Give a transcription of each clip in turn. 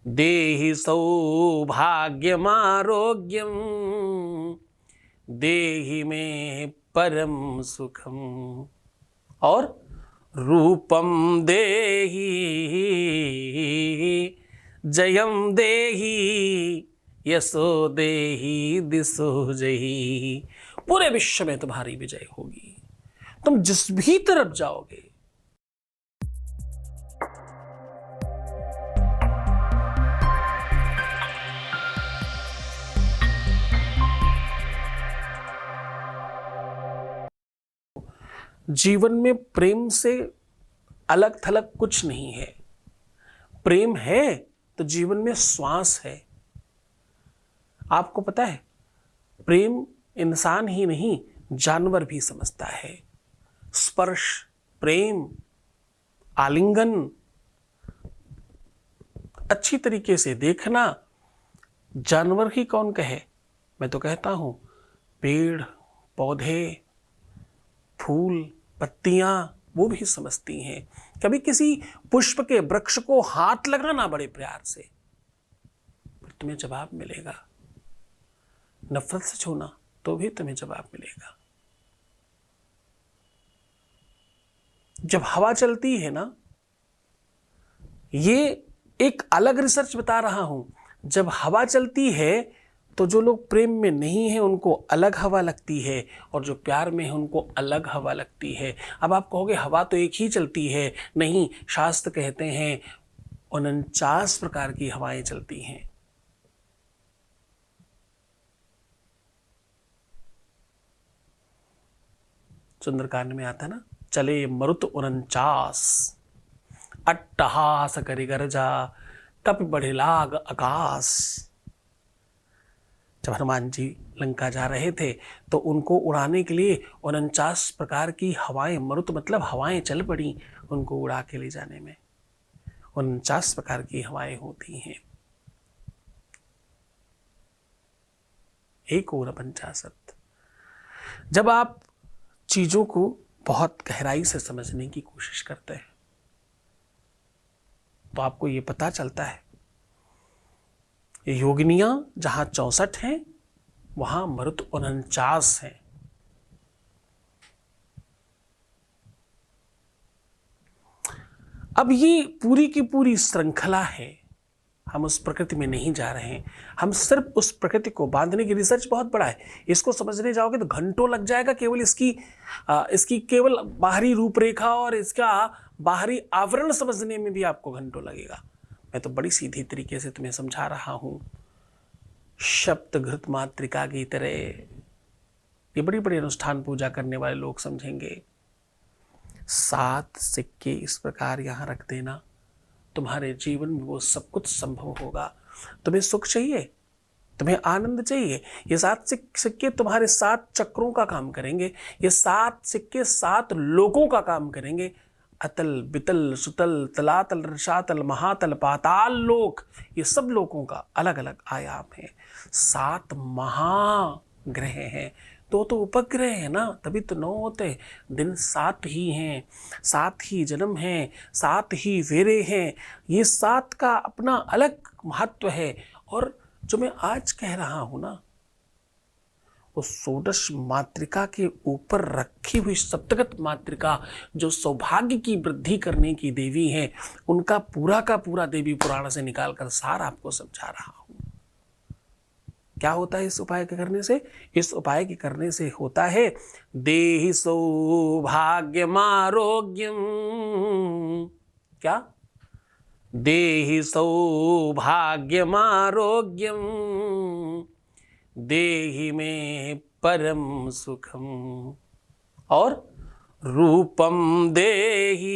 देहि सौभाग्यमारोग्यम देहि मे परम सुखम। और रूपम देहि जयम देहि यशो देहि दिशो जही। पूरे विश्व में तुम्हारी विजय होगी। तुम जिस भी तरफ जाओगे जीवन में प्रेम से अलग थलग कुछ नहीं है। प्रेम है तो जीवन में श्वास है। आपको पता है प्रेम इंसान ही नहीं जानवर भी समझता है। स्पर्श, प्रेम, आलिंगन, अच्छी तरीके से देखना, जानवर ही कौन कहे, मैं तो कहता हूं पेड़ पौधे फूल पत्तियां वो भी समझती हैं। कभी किसी पुष्प के वृक्ष को हाथ लगाना बड़े प्यार से, फिर तुम्हें जवाब मिलेगा। नफरत से छूना तो भी तुम्हें जवाब मिलेगा। जब हवा चलती है ना, ये एक अलग रिसर्च बता रहा हूं, जब हवा चलती है तो जो लोग प्रेम में नहीं है उनको अलग हवा लगती है, और जो प्यार में है उनको अलग हवा लगती है। अब आप कहोगे हवा तो एक ही चलती है। नहीं, शास्त्र कहते हैं 49 प्रकार की हवाएं चलती हैं। सुंदरकांड में आता ना, चले मरुत 49 अट्टहास करि गर्जा कप बढ़े लाग आकाश। जब हनुमान जी लंका जा रहे थे तो उनको उड़ाने के लिए 49 प्रकार की हवाएं, मरुत मतलब हवाएं चल पड़ी उनको उड़ा के ले जाने में। 49 प्रकार की हवाएं होती हैं। एक और 50। जब आप चीजों को बहुत गहराई से समझने की कोशिश करते हैं तो आपको यह पता चलता है योगिनियां जहां 64 हैं वहां मरुत 49 हैं। अब ये पूरी की पूरी श्रृंखला है। हम उस प्रकृति में नहीं जा रहे हैं, हम सिर्फ उस प्रकृति को बांधने की रिसर्च बहुत बड़ा है। इसको समझने जाओगे तो घंटों लग जाएगा। केवल इसकी केवल बाहरी रूपरेखा और इसका बाहरी आवरण समझने में भी आपको घंटों लगेगा। मैं तो बड़ी सीधी तरीके से तुम्हें समझा रहा हूं। शब्द घृत मातृका की तरह ये बड़ी बड़ी अनुष्ठान पूजा करने वाले लोग समझेंगे। 7 सिक्के इस प्रकार यहां रख देना, तुम्हारे जीवन में वो सब कुछ संभव होगा। तुम्हें सुख चाहिए, तुम्हें आनंद चाहिए, ये 7 सिक्के तुम्हारे 7 चक्रों का काम करेंगे। ये 7 सिक्के 7 लोकों का काम करेंगे। अतल बितल सुतल तलातल रसातल महातल पाताल लोक, ये सब लोकों का अलग अलग आयाम है। 7 महाग्रह हैं। तो उपग्रह है ना, तभी तो 9 होते। दिन 7 ही हैं, 7 ही जन्म हैं, 7 ही फेरे हैं। ये 7 का अपना अलग महत्व है। और जो मैं आज कह रहा हूं ना, वो षोडश मातृका के ऊपर रखी हुई सप्तगत मातृका जो सौभाग्य की वृद्धि करने की देवी है, उनका पूरा का पूरा देवी पुराण से निकालकर सार आपको समझा रहा हूं। क्या होता है इस उपाय के करने से? इस उपाय के करने से होता है देहि सौभाग्यमारोग्यम। क्या? देहि सौभाग्यमारोग्यम देहि मे परम सुखम। और रूपम देहि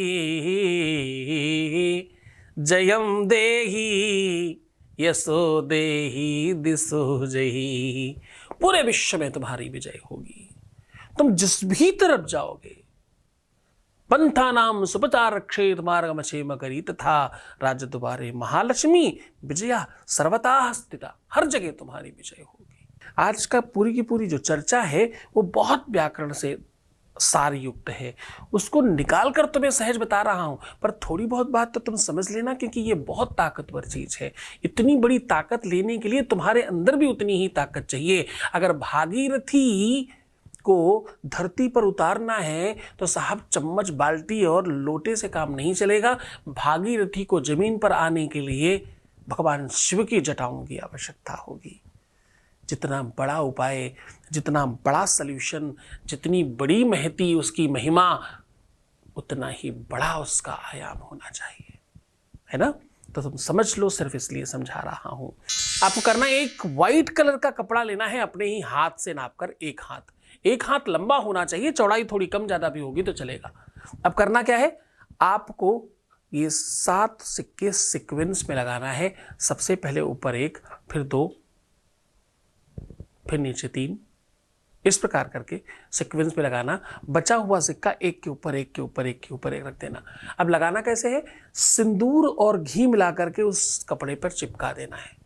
जयम देहि यशो देहि दिशो जही। पूरे विश्व में तुम्हारी विजय होगी। तुम जिस भी तरफ जाओगे, पंथा नाम सुपचार क्षेत्र मार्गम क्षेम करी तथा राज्य द्वारे महालक्ष्मी विजया सर्वता स्थिता। हर जगह तुम्हारी विजय होगी। आज का पूरी की पूरी जो चर्चा है वो बहुत व्याकरण से सार युक्त है, उसको निकाल कर तुम्हें सहज बता रहा हूं, पर थोड़ी बहुत बात तो तुम समझ लेना, क्योंकि ये बहुत ताकतवर चीज है। इतनी बड़ी ताकत लेने के लिए तुम्हारे अंदर भी उतनी ही ताकत चाहिए। अगर भागीरथी को धरती पर उतारना है तो साहब चम्मच, बाल्टी और लोटे से काम नहीं चलेगा। भागीरथी को जमीन पर आने के लिए भगवान शिव की जटाओं की आवश्यकता होगी। जितना बड़ा उपाय, जितना बड़ा सल्यूशन, जितनी बड़ी महती उसकी महिमा, उतना ही बड़ा उसका आयाम होना चाहिए, है ना। तो तुम समझ लो, सिर्फ इसलिए समझा रहा हूं। आपको करना एक व्हाइट कलर का कपड़ा लेना है, अपने ही हाथ से नापकर एक हाथ लंबा होना चाहिए, चौड़ाई थोड़ी कम ज्यादा भी होगी तो चलेगा। अब करना क्या है, आपको ये 7 सिक्के सीक्वेंस में लगाना है। सबसे पहले ऊपर 1, फिर 2, फिर नीचे 3, इस प्रकार करके सीक्वेंस में लगाना। बचा हुआ सिक्का एक के ऊपर एक के ऊपर एक के ऊपर एक रख देना। अब लगाना कैसे है, सिंदूर और घी मिला करके उस कपड़े पर चिपका देना है।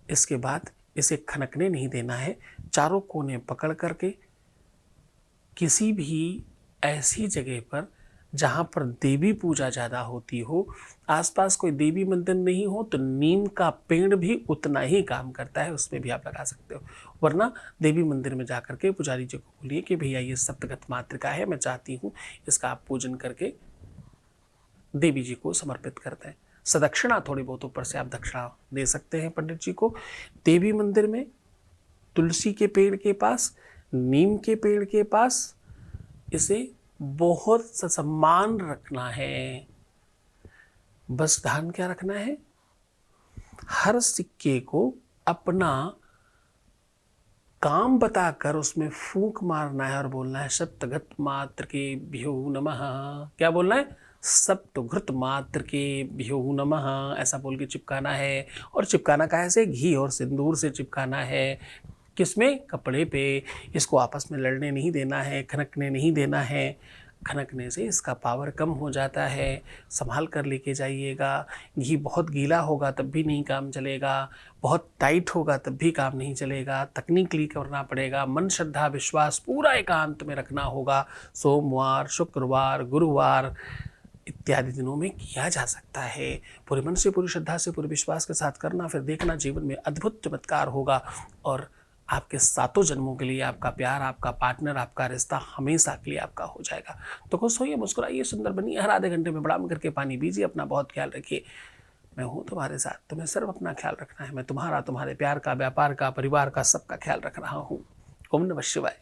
इसके बाद इसे खनकने नहीं देना है। चारों कोने पकड़ करके किसी भी ऐसी जगह पर जहां पर देवी पूजा ज्यादा होती हो, आसपास कोई देवी मंदिर नहीं हो, तो नीम का पेड़ भी उतना ही काम करता है, उसमें भी आप लगा सकते हो। वरना देवी मंदिर में जाकर के पुजारी जी को बोलिए कि भैया ये सप्तगत मातृका है, मैं चाहती हूँ इसका आप पूजन करके देवी जी को समर्पित कर दें। सदक्षिणा थोड़ी बहुत ऊपर से आप दक्षिणा दे सकते हैं पंडित जी को। देवी मंदिर में तुलसी के पेड़ के पास, नीम के पेड़ के पास इसे बहुत सम्मान रखना है। बस ध्यान क्या रखना है, हर सिक्के को अपना काम बताकर उसमें फूंक मारना है और बोलना है सप्तघृत मात्र के भ्यो नमः। क्या बोलना है, सप्तघृत मात्र के भ्यो नमः, ऐसा बोल के चिपकाना है। और चिपकाना कैसे, घी और सिंदूर से चिपकाना है। किसमें, कपड़े पे। इसको आपस में लड़ने नहीं देना है, खनकने नहीं देना है। खनकने से इसका पावर कम हो जाता है, संभाल कर लेके जाइएगा। घी बहुत गीला होगा तब भी नहीं काम चलेगा, बहुत टाइट होगा तब भी काम नहीं चलेगा। तकनीकली करना पड़ेगा, मन श्रद्धा विश्वास पूरा एकांत में रखना होगा। सोमवार, शुक्रवार, गुरुवार इत्यादि दिनों में किया जा सकता है। पूरे मन से, पूरी श्रद्धा से, पूरे विश्वास के साथ करना, फिर देखना जीवन में अद्भुत चमत्कार होगा। और आपके 7 जन्मों के लिए आपका प्यार, आपका पार्टनर, आपका रिश्ता हमेशा के लिए आपका हो जाएगा। तो खुश होइए, मुस्कुराइए, सुंदर बनिए। हर आधे घंटे में बड़ा करके पानी पीजिए। अपना बहुत ख्याल रखिए। मैं हूँ तुम्हारे साथ, तुम्हें सिर्फ अपना ख्याल रखना है। मैं तुम्हारा, तुम्हारे प्यार का, व्यापार का, परिवार का, सबका ख्याल रख रहा हूँ। ओम नमः शिवाय।